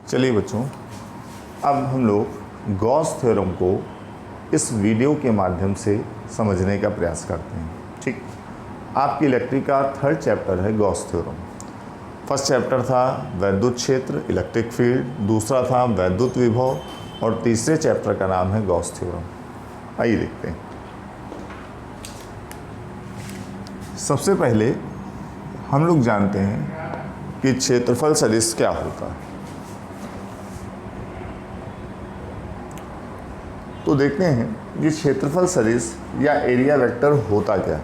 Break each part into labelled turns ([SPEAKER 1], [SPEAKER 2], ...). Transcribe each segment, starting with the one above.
[SPEAKER 1] चलिए बच्चों, अब हम लोग गॉस थ्योरम को इस वीडियो के माध्यम से समझने का प्रयास करते हैं। ठीक, आपकी इलेक्ट्रिक का थर्ड चैप्टर है गॉस थ्योरम। फर्स्ट चैप्टर था वैद्युत क्षेत्र इलेक्ट्रिक फील्ड, दूसरा था वैद्युत विभव और तीसरे चैप्टर का नाम है गॉस थ्योरम। आइए देखते हैं। सबसे पहले हम लोग जानते हैं कि क्षेत्रफल सदिश क्या होता है। तो देखते हैं कि क्षेत्रफल सदिश या एरिया वेक्टर होता क्या है।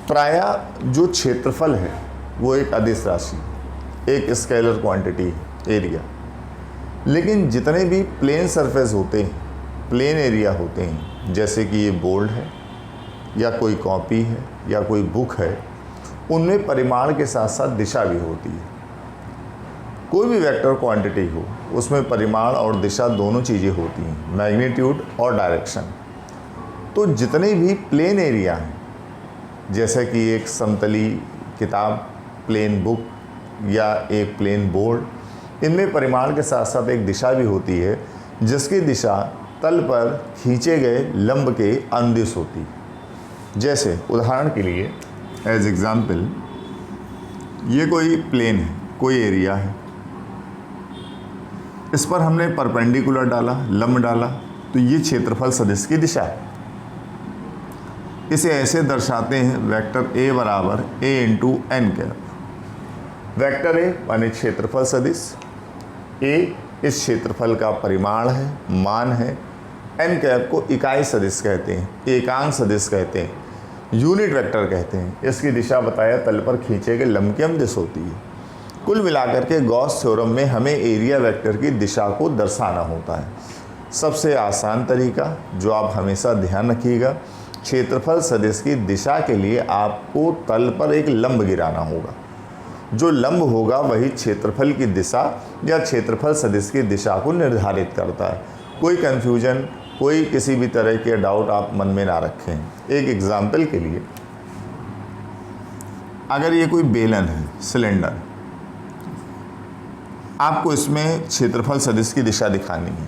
[SPEAKER 1] प्रायः जो क्षेत्रफल है वो एक अदिश राशि, एक स्केलर क्वांटिटी है एरिया। लेकिन जितने भी प्लेन सरफेस होते हैं, प्लेन एरिया होते हैं, जैसे कि ये बोर्ड है या कोई कॉपी है या कोई बुक है, उनमें परिमाण के साथ साथ दिशा भी होती है। कोई भी वेक्टर क्वांटिटी हो उसमें परिमाण और दिशा दोनों चीज़ें होती हैं, मैग्नीट्यूड और डायरेक्शन। तो जितने भी प्लेन एरिया हैं, जैसे कि एक समतली किताब, प्लेन बुक या एक प्लेन बोर्ड, इनमें परिमाण के साथ साथ एक दिशा भी होती है जिसकी दिशा तल पर खींचे गए लंब के अनुदिश होती है। जैसे उदाहरण के लिए एज एग्जाम्पल, ये कोई प्लेन है, कोई एरिया है, इस पर हमने परपेंडिकुलर डाला, लंब डाला, तो ये क्षेत्रफल सदिश की दिशा है। इसे ऐसे दर्शाते हैं वेक्टर ए बराबर A into N cap. Vector A माने क्षेत्रफल सदिश, ए इस क्षेत्रफल का परिमाण है, मान है, एन कैप को इकाई सदिश कहते हैं, एकांक सदिश कहते हैं, यूनिट वेक्टर कहते हैं। इसकी दिशा बताया तल पर खींचे गए लंब की अनुदिश होती है। कुल मिलाकर के गॉस थ्योरम में हमें एरिया वेक्टर की दिशा को दर्शाना होता है। सबसे आसान तरीका जो आप हमेशा ध्यान रखिएगा, क्षेत्रफल सदिश की दिशा के लिए आपको तल पर एक लंब गिराना होगा। जो लंब होगा वही क्षेत्रफल की दिशा या क्षेत्रफल सदिश की दिशा को निर्धारित करता है। कोई कन्फ्यूजन, कोई किसी भी तरह के डाउट आप मन में ना रखें। एक एग्जाम्पल के लिए, अगर ये कोई बेलन है, सिलेंडर, आपको इसमें क्षेत्रफल सदिश की दिशा दिखानी है।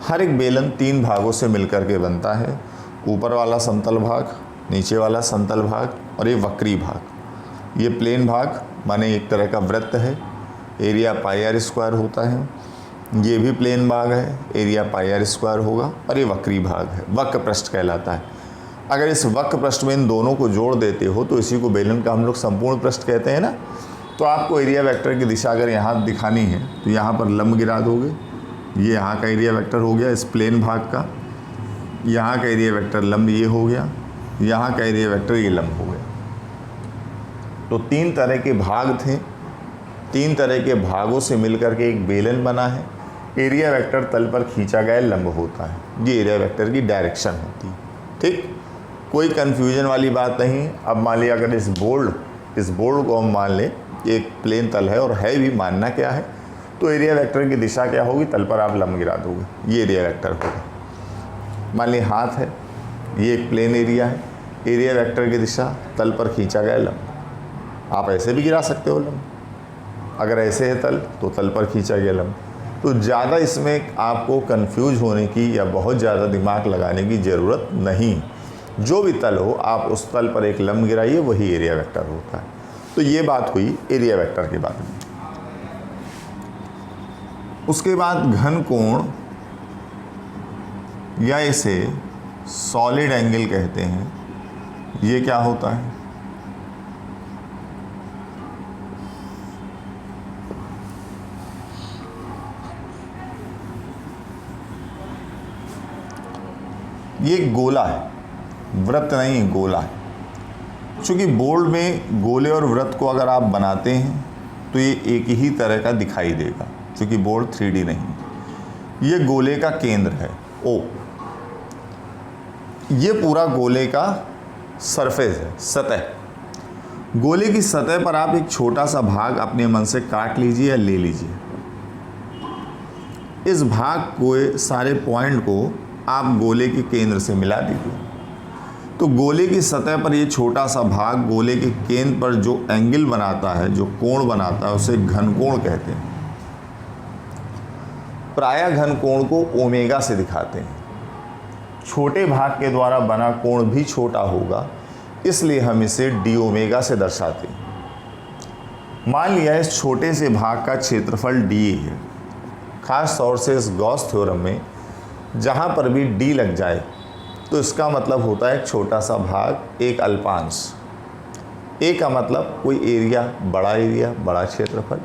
[SPEAKER 1] हर एक बेलन 3 भागों से मिलकर के बनता है, ऊपर वाला समतल भाग, नीचे वाला समतल भाग और ये वक्री भाग। ये प्लेन भाग माने एक तरह का वृत्त है, एरिया पाई आर स्क्वायर होता है। ये भी प्लेन भाग है, एरिया पाई आर स्क्वायर होगा। और ये वक्री भाग है, वक्र पृष्ठ कहलाता है। अगर इस वक्र पृष्ठ में इन दोनों को जोड़ देते हो तो इसी को बेलन का हम लोग संपूर्ण पृष्ठ कहते हैं ना। तो आपको एरिया वेक्टर की दिशा अगर यहाँ दिखानी है तो यहाँ पर लंब गिरा दोगे। ये यहाँ का एरिया वेक्टर हो गया इस प्लेन भाग का, यहाँ का एरिया वेक्टर लंब ये हो गया, यहाँ का एरिया वेक्टर ये लंब हो गया। तो 3 तरह के भाग थे, 3 तरह के भागों से मिलकर के एक बेलन बना है। एरिया वेक्टर तल पर खींचा गया लंब होता है, ये एरिया वेक्टर की डायरेक्शन होती है। ठीक, कोई कन्फ्यूजन वाली बात नहीं। अब मान लिया अगर इस बोर्ड को हम मान लें एक प्लेन तल है और है भी, मानना क्या है, तो एरिया वेक्टर की दिशा क्या होगी, तल पर आप लंब गिरा दोगे, ये एरिया वेक्टर होगा। मान ली हाथ है, ये एक प्लेन एरिया है, एरिया वेक्टर की दिशा तल पर खींचा गया लंब। आप ऐसे भी गिरा सकते हो लंब, अगर ऐसे है तल तो तल पर खींचा गया लंब। तो ज़्यादा इसमें आपको कंफ्यूज होने की या बहुत ज़्यादा दिमाग लगाने की ज़रूरत नहीं। जो भी तल हो आप उस तल पर एक लंब गिराइए, वही एरिया वेक्टर होता है। तो ये बात हुई एरिया वेक्टर के बारे में। उसके बाद घन कोण या इसे सॉलिड एंगल कहते हैं, ये क्या होता है। ये गोला है, वृत्त नहीं, गोला है। चूँकि बोर्ड में गोले और वृत्त को अगर आप बनाते हैं तो ये एक ही तरह का दिखाई देगा, क्योंकि बोर्ड 3D नहीं। ये गोले का केंद्र है O, ये पूरा गोले का सरफेस है, सतह। गोले की सतह पर आप एक छोटा सा भाग अपने मन से काट लीजिए या ले लीजिए। इस भाग को, सारे पॉइंट को आप गोले के केंद्र से मिला दीजिए। तो गोले की सतह पर ये छोटा सा भाग गोले के केंद्र पर जो एंगल बनाता है, जो कोण बनाता है, उसे घनकोण कहते हैं। प्रायः घन कोण को ओमेगा से दिखाते हैं। छोटे भाग के द्वारा बना कोण भी छोटा होगा, इसलिए हम इसे डी ओमेगा से दर्शाते हैं। मान लिया इस छोटे से भाग का क्षेत्रफल डी है। खास तौर से इस गॉस थ्योरम में जहाँ पर भी डी लग जाए तो इसका मतलब होता है एक छोटा सा भाग, एक अल्पांश। ए का मतलब कोई एरिया, बड़ा क्षेत्रफल।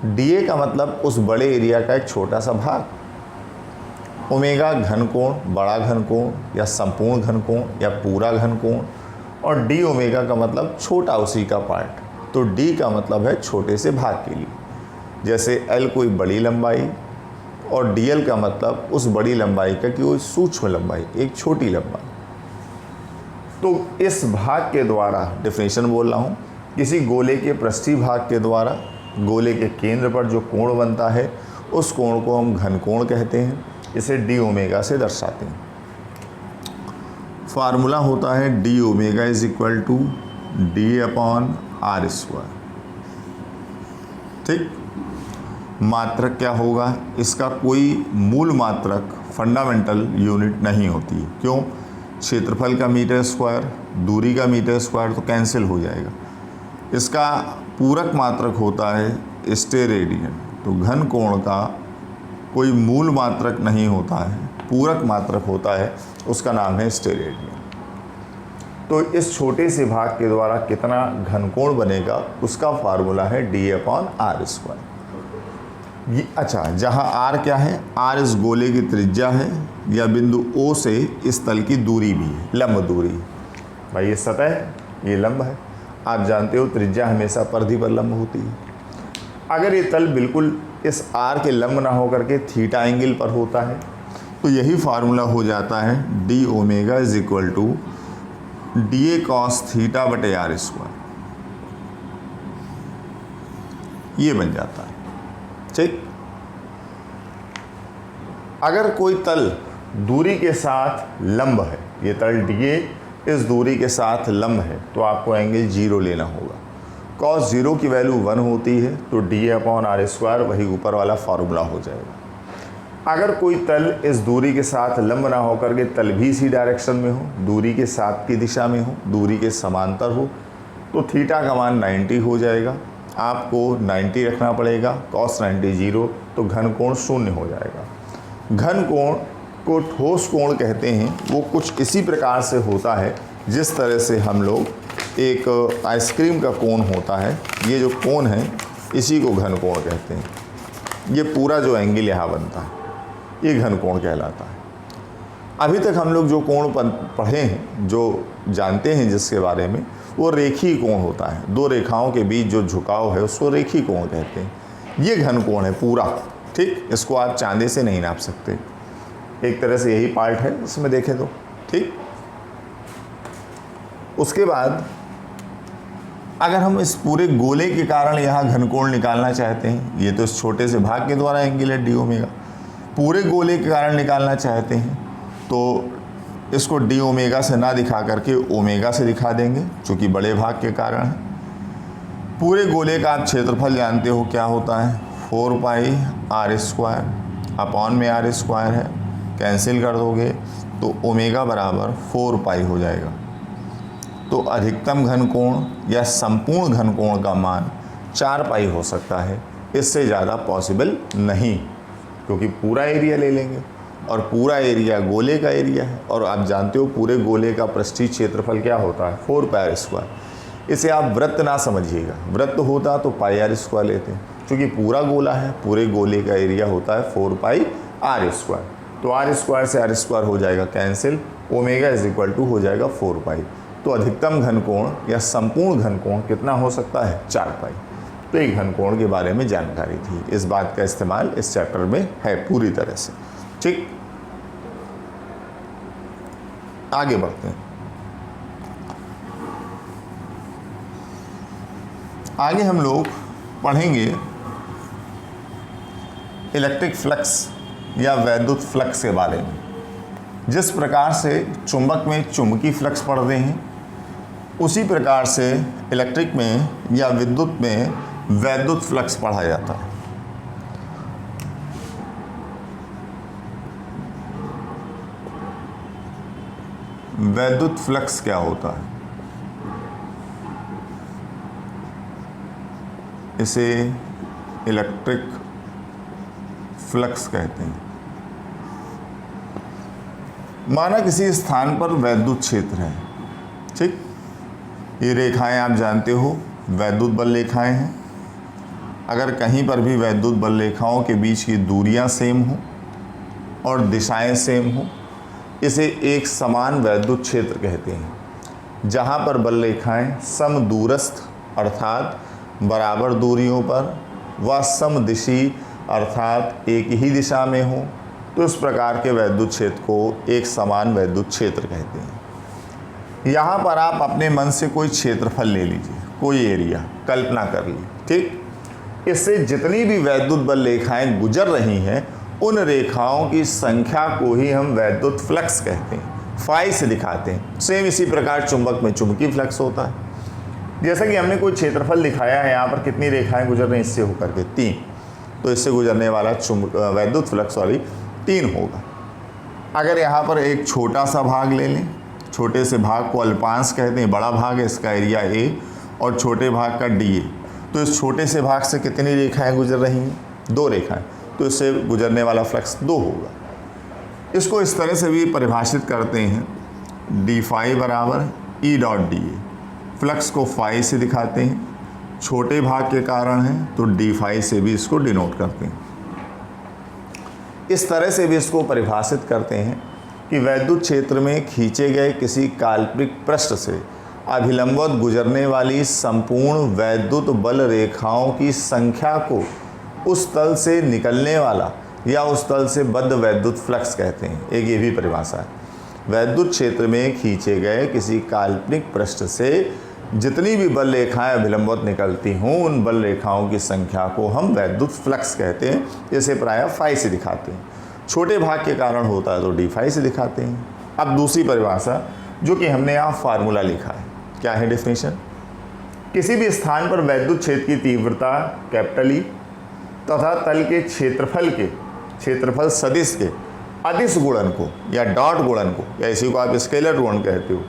[SPEAKER 1] डी ए का मतलब उस बड़े एरिया का एक छोटा सा भाग। ओमेगा घन कोण, बड़ा घन कोण या संपूर्ण घन कोण या पूरा घन कोण, और डी ओमेगा का मतलब छोटा उसी का पार्ट। तो डी का मतलब है छोटे से भाग के लिए। जैसे एल कोई बड़ी लंबाई और डी एल का मतलब उस बड़ी लंबाई का कि वो सूक्ष्म लंबाई, एक छोटी लंबाई। तो इस भाग के द्वारा, डेफिनेशन बोल रहा हूँ, किसी गोले के पृष्ठीय भाग के द्वारा गोले के केंद्र पर जो कोण बनता है उस कोण को हम घन कोण कहते हैं। इसे डी ओमेगा से दर्शाते हैं। फार्मूला होता है d omega is equal to d upon r square. ठीक, मात्रक क्या होगा? इसका कोई मूल मात्रक, फंडामेंटल यूनिट नहीं होती है। क्यों? क्षेत्रफल का मीटर स्क्वायर, दूरी का मीटर स्क्वायर तो कैंसिल हो जाएगा। इसका पूरक मात्रक होता है स्टेरेडियन। तो घन कोण का कोई मूल मात्रक नहीं होता है, पूरक मात्रक होता है, उसका नाम है स्टेरेडियन। तो इस छोटे से भाग के द्वारा कितना घन कोण बनेगा उसका फार्मूला है डी अपॉन आर स्क्वायर। अच्छा, जहाँ आर क्या है? आर इस गोले की त्रिज्या है या बिंदु ओ से इस तल की दूरी भी है, लंब दूरी। भाई ये सतह है, ये लंब है। आप जानते हो त्रिज्या हमेशा परिधि पर लंब होती है। अगर ये तल बिल्कुल इस आर के लंब ना होकर के थीटा एंगल पर होता है तो यही फार्मूला हो जाता है d omega is equal to d A cos theta बटे आर स्क्वायर। ये बन जाता है। ठीक, अगर कोई तल दूरी के साथ लंब है, ये तल डी ए इस दूरी के साथ लंब है, तो आपको एंगल 0 लेना होगा। कॉस 0 की वैल्यू 1 होती है, तो डी अपॉन आर स्क्वायर वही ऊपर वाला फार्मूला हो जाएगा। अगर कोई तल इस दूरी के साथ लंब ना होकर के तल भी इसी डायरेक्शन में हो, दूरी के साथ की दिशा में हो, दूरी के समांतर हो, तो थीटा का मान 90 हो जाएगा। आपको 90 रखना पड़ेगा, कॉस 90 0, तो घन कोण 0 हो जाएगा। घन कोण को ठोस कोण कहते हैं। वो कुछ इसी प्रकार से होता है जिस तरह से हम लोग एक आइसक्रीम का कोण होता है, ये जो कोण है इसी को घन कोण कहते हैं। ये पूरा जो एंगल यहाँ बनता है ये घन कोण कहलाता है। अभी तक हम लोग जो कोण पढ़े हैं, जो जानते हैं जिसके बारे में, वो रेखीय कोण होता है। दो रेखाओं के बीच जो झुकाव है उसको रेखीय कोण कहते हैं। ये घन कोण है पूरा। ठीक, इसको आप चांदे से नहीं नाप सकते। एक तरह से यही पार्ट है इसमें देखें तो। ठीक, उसके बाद अगर हम इस पूरे गोले के कारण यहाँ घन कोण निकालना चाहते हैं, ये तो इस छोटे से भाग के द्वारा एंगल है डी ओमेगा, पूरे गोले के कारण निकालना चाहते हैं तो इसको डी ओमेगा से ना दिखा करके ओमेगा से दिखा देंगे, चूँकि बड़े भाग के कारण है। पूरे गोले का आप क्षेत्रफल जानते हो क्या होता है, 4 पाई आर स्क्वायर, अपॉन में आर स्क्वायर है, कैंसिल कर दोगे तो ओमेगा बराबर 4 पाई हो जाएगा। तो अधिकतम घन कोण या संपूर्ण घन कोण का मान 4 पाई हो सकता है। इससे ज़्यादा पॉसिबल नहीं, क्योंकि पूरा एरिया ले लेंगे और पूरा एरिया गोले का एरिया है। और आप जानते हो पूरे गोले का पृष्ठीय क्षेत्रफल क्या होता है, 4 पाई आर स्क्वायर। इसे आप वृत्त ना समझिएगा, वृत्त होता तो पाई आर स्क्वायर लेते हैं। क्योंकि पूरा गोला है, पूरे गोले का एरिया होता है 4 पाई आर स्क्वायर। तो आर स्क्वायर से आर स्क्वायर हो जाएगा cancel, omega is equal to हो जाएगा 4 पाई। तो अधिकतम घन कोण या संपूर्ण घन कोण कितना हो सकता है, 4 पाई। तो एक घन कोण के बारे में जानकारी थी। इस बात का इस्तेमाल इस चैप्टर में है पूरी तरह से। ठीक, आगे बढ़ते हैं। आगे हम लोग पढ़ेंगे इलेक्ट्रिक फ्लक्स या वैद्युत फ्लक्स के बारे में। जिस प्रकार से चुंबक में चुंबकीय फ्लक्स पढ़ते हैं, उसी प्रकार से इलेक्ट्रिक में या विद्युत में वैद्युत फ्लक्स पढ़ा जाता है। वैद्युत फ्लक्स क्या होता है? इसे इलेक्ट्रिक फ्लक्स कहते हैं। माना किसी स्थान पर वैद्युत क्षेत्र है, ठीक, ये रेखाएं आप जानते हो वैद्युत बल रेखाएं हैं। अगर कहीं पर भी वैद्युत बल रेखाओं के बीच की दूरियां सेम हो और दिशाएं सेम हो, इसे एक समान वैद्युत क्षेत्र कहते हैं। जहां पर बल रेखाएं समदूरस्थ अर्थात बराबर दूरियों पर व समदिशी अर्थात एक ही दिशा में हो, तो इस प्रकार के वैद्युत क्षेत्र को एक समान वैद्युत क्षेत्र कहते हैं। यहाँ पर आप अपने मन से कोई क्षेत्रफल ले लीजिए, कोई एरिया कल्पना कर ली, ठीक। इससे जितनी भी वैद्युत बल रेखाएं गुजर रही हैं, उन रेखाओं की संख्या को ही हम वैद्युत फ्लक्स कहते हैं, फाई से दिखाते हैं। सेम इसी प्रकार चुंबक में चुंबकीय फ्लक्स होता है। जैसा कि हमने कोई क्षेत्रफल दिखाया है, यहाँ पर कितनी रेखाएं गुजर रही हैं इससे होकर के 3, तो इससे गुजरने वाला वैद्युत फ्लक्स वाली 3 होगा। अगर यहाँ पर एक छोटा सा भाग ले लें, छोटे से भाग को अल्पांश कहते हैं, बड़ा भाग है इसका एरिया A और छोटे भाग का DA, तो इस छोटे से भाग से कितनी रेखाएं गुजर रही हैं? 2 रेखाएं, तो इससे गुजरने वाला फ्लक्स 2 होगा। इसको इस तरह से भी परिभाषित करते हैं, d फाई बराबर E डॉट DA। फ्लक्स को फाई से दिखाते हैं, छोटे भाग के कारण है तो d फाई से भी इसको डिनोट करते हैं। इस तरह से भी इसको परिभाषित करते हैं कि वैद्युत क्षेत्र में खींचे गए किसी काल्पनिक पृष्ठ से अभिलंबवत गुजरने वाली संपूर्ण वैद्युत बल रेखाओं की संख्या को उस तल से निकलने वाला या उस तल से बद्ध वैद्युत फ्लक्स कहते हैं। एक ये भी परिभाषा है। वैद्युत क्षेत्र में खींचे गए किसी काल्पनिक पृष्ठ से जितनी भी बल रेखाएं अभिलंबवत निकलती हों, उन बल रेखाओं की संख्या को हम वैद्युत फ्लक्स कहते हैं। जैसे प्रायः फाई से दिखाते हैं, छोटे भाग के कारण होता है तो डी फाई से दिखाते हैं। अब दूसरी परिभाषा जो कि हमने यहाँ फार्मूला लिखा है, क्या है डेफिनेशन? किसी भी स्थान पर वैद्युत क्षेत्र की तीव्रता कैपिटल ई तथा तल के क्षेत्रफल सदिश के अदिश गुणन को या डॉट गुणन को या इसी को आप स्केलर गुणन कहते हो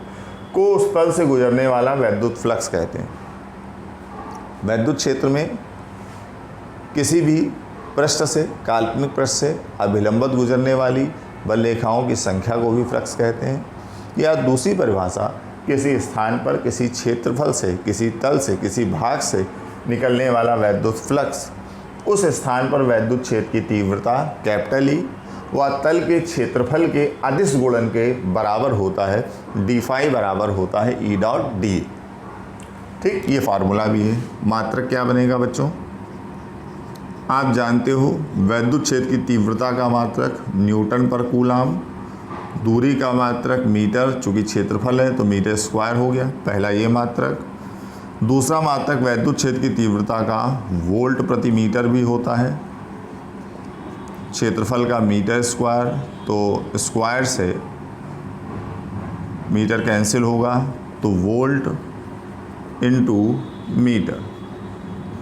[SPEAKER 1] को उस तल से गुजरने वाला वैद्युत फ्लक्स कहते हैं। वैद्युत क्षेत्र में किसी भी पृष्ठ से, काल्पनिक पृष्ठ से अभिलंबत गुजरने वाली बल रेखाओं की संख्या को भी फ्लक्स कहते हैं। या दूसरी परिभाषा, किसी स्थान पर किसी क्षेत्रफल से, किसी तल से, किसी भाग से निकलने वाला वैद्युत फ्लक्स उस स्थान पर वैद्युत क्षेत्र की तीव्रता कैपिटल ई व तल के क्षेत्रफल के अदिश गुणन के बराबर होता है। डी फाई बराबर होता है ई डॉट डी। ठीक, ये फार्मूला भी है। मात्रक क्या बनेगा बच्चों? आप जानते हो वैद्युत क्षेत्र की तीव्रता का मात्रक न्यूटन पर कूलाम, दूरी का मात्रक मीटर, चूँकि क्षेत्रफल है तो मीटर स्क्वायर हो गया, पहला ये मात्रक। दूसरा मात्रक वैद्युत क्षेत्र की तीव्रता का वोल्ट प्रति मीटर भी होता है, क्षेत्रफल का मीटर स्क्वायर, तो स्क्वायर से मीटर कैंसिल होगा तो वोल्ट इनटू मीटर,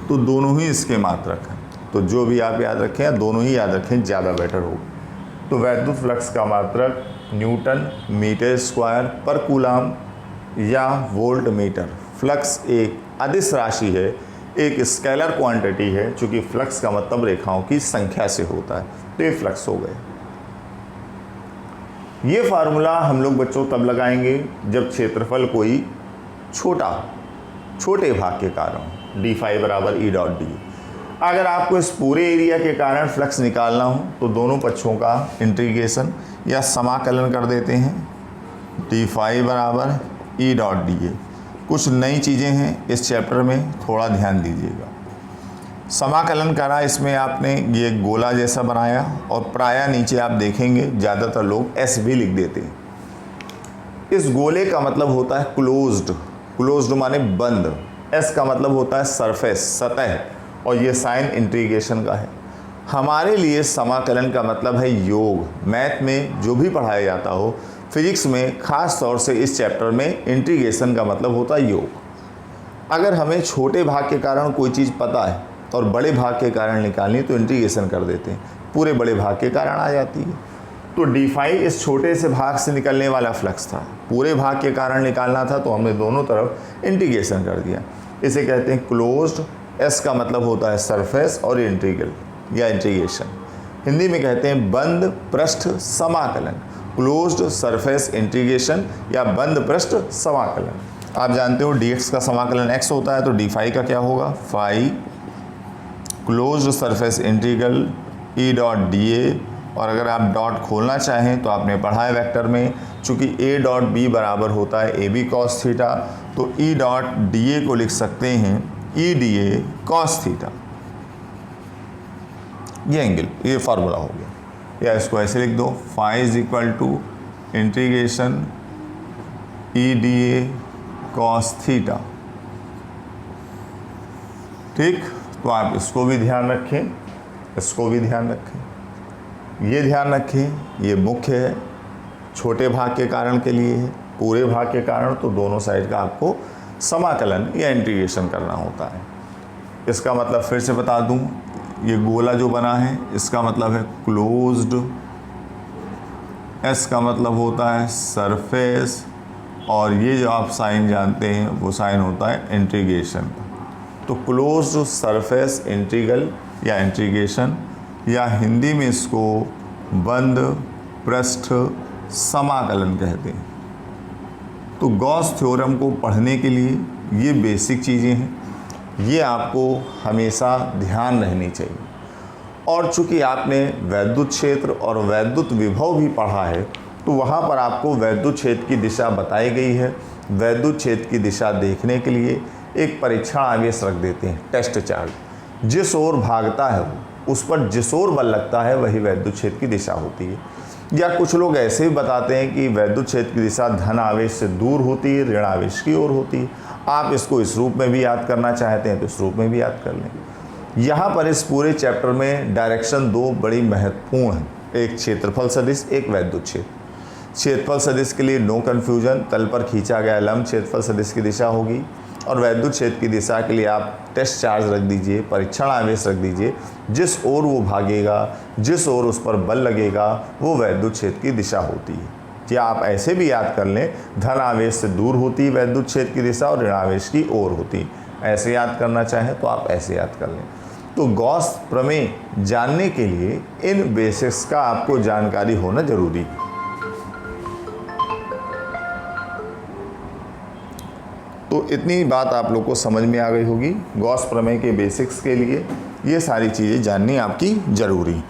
[SPEAKER 1] तो दोनों ही इसके मात्रक हैं। तो जो भी आप याद रखें, दोनों ही याद रखें, ज़्यादा बेटर होगा। तो वैद्युत फ्लक्स का मात्रक न्यूटन मीटर स्क्वायर पर कूलाम या वोल्ट मीटर। फ्लक्स एक अदिश राशि है, एक स्केलर क्वांटिटी है, चूँकि फ्लक्स का मतलब रेखाओं की संख्या से होता है, तो ये फ्लक्स हो गए। ये फार्मूला हम लोग बच्चों तब लगाएंगे जब क्षेत्रफल कोई छोटे भाग के कारण, डी फाई बराबर ई डॉट डी। अगर आपको इस पूरे एरिया के कारण फ्लक्स निकालना हो तो दोनों पक्षों का इंटीग्रेशन या समाकलन कर देते हैं, डी फाई बराबर ई डॉट डी। कुछ नई चीज़ें हैं इस चैप्टर में, थोड़ा ध्यान दीजिएगा। समाकलन करा, इसमें आपने ये गोला जैसा बनाया और प्रायः नीचे आप देखेंगे ज़्यादातर लोग एस भी लिख देते हैं। इस गोले का मतलब होता है क्लोज्ड माने बंद, एस का मतलब होता है सरफेस, सतह, और ये साइन इंटीग्रेशन का है। हमारे लिए समाकलन का मतलब है योग। मैथ में जो भी पढ़ाया जाता हो, फिजिक्स में खास तौर से इस चैप्टर में इंटीग्रेशन का मतलब होता है योग। अगर हमें छोटे भाग के कारण कोई चीज़ पता है और बड़े भाग के कारण निकालनी तो इंटीग्रेशन कर देते हैं, पूरे बड़े भाग के कारण आ जाती है। तो डी फाई इस छोटे से भाग से निकलने वाला फ्लक्स था, पूरे भाग के कारण निकालना था, तो हमने दोनों तरफ इंटीग्रेशन कर दिया। इसे कहते हैं क्लोज्ड, एस का मतलब होता है सरफेस और इंटीग्रल या इंटीग्रेशन। हिंदी में कहते हैं बंद पृष्ठ समाकलन, क्लोज्ड सरफेस इंटीग्रेशन या बंद पृष्ठ समाकलन। आप जानते हो dx का समाकलन x होता है, तो डी फाई का क्या होगा, phi closed surface integral E dot d A, और अगर आप डॉट खोलना चाहें तो आपने पढ़ा है वेक्टर में, चूँकि ए डॉट बी बराबर होता है ए बी कॉस थीटा, तो ई डॉट डी ए को लिख सकते हैं E d A cos theta. ये एंगल, ये फार्मूला हो गया, या इसको ऐसे लिख दो, phi is equal to integration E d A cos theta. ठीक, तो आप इसको भी ध्यान रखें, इसको भी ध्यान रखें, ये ध्यान रखें, ये मुख्य है, छोटे भाग के कारण के लिए है, पूरे भाग के कारण तो दोनों साइड का आपको समाकलन या इंटीग्रेशन करना होता है। इसका मतलब फिर से बता दूं, ये गोला जो बना है इसका मतलब है क्लोज्ड, एस का मतलब होता है सरफेस, और ये जो आप साइन जानते हैं वो साइन होता है इंटीग्रेशन का। तो क्लोज्ड सरफेस इंटीग्रल या इंटीग्रेशन, या हिंदी में इसको बंद पृष्ठ समाकलन कहते हैं। तो गॉस थ्योरम को पढ़ने के लिए ये बेसिक चीज़ें हैं, ये आपको हमेशा ध्यान रहनी चाहिए। और चूँकि आपने वैद्युत क्षेत्र और वैद्युत विभव भी पढ़ा है, तो वहाँ पर आपको वैद्युत क्षेत्र की दिशा बताई गई है। वैद्युत क्षेत्र की दिशा देखने के लिए एक परीक्षण आवेश रख देते हैं, टेस्ट चार्ज, जिस ओर भागता है वो, उस पर जिस ओर बल लगता है वही वैद्युत क्षेत्र की दिशा होती है। या कुछ लोग ऐसे भी बताते हैं कि वैद्युत क्षेत्र की दिशा धन आवेश से दूर होती है, ऋण आवेश की ओर होती है। आप इसको इस रूप में भी याद करना चाहते हैं तो इस रूप में भी याद कर लें। यहाँ पर इस पूरे चैप्टर में डायरेक्शन दो बड़ी महत्वपूर्ण हैं, एक क्षेत्रफल सदिश, एक वैद्युत क्षेत्र। क्षेत्रफल सदिश के लिए नो कन्फ्यूजन, तल पर खींचा गया लंब क्षेत्रफल सदिश की दिशा होगी, और वैद्युत क्षेत्र की दिशा के लिए आप टेस्ट चार्ज रख दीजिए, परीक्षण आवेश रख दीजिए, जिस ओर वो भागेगा, जिस ओर उस पर बल लगेगा वो वैद्युत क्षेत्र की दिशा होती है। या आप ऐसे भी याद कर लें, धन आवेश से दूर होती है वैद्युत क्षेत्र की दिशा और ऋण आवेश की ओर होती है। ऐसे याद करना चाहें तो आप ऐसे याद कर लें। तो गॉस प्रमेय जानने के लिए इन बेसिक्स का आपको जानकारी होना जरूरी है। तो इतनी बात आप लोग को समझ में आ गई होगी। गॉस प्रमेय के बेसिक्स के लिए ये सारी चीज़ें जाननी आपकी ज़रूरी है।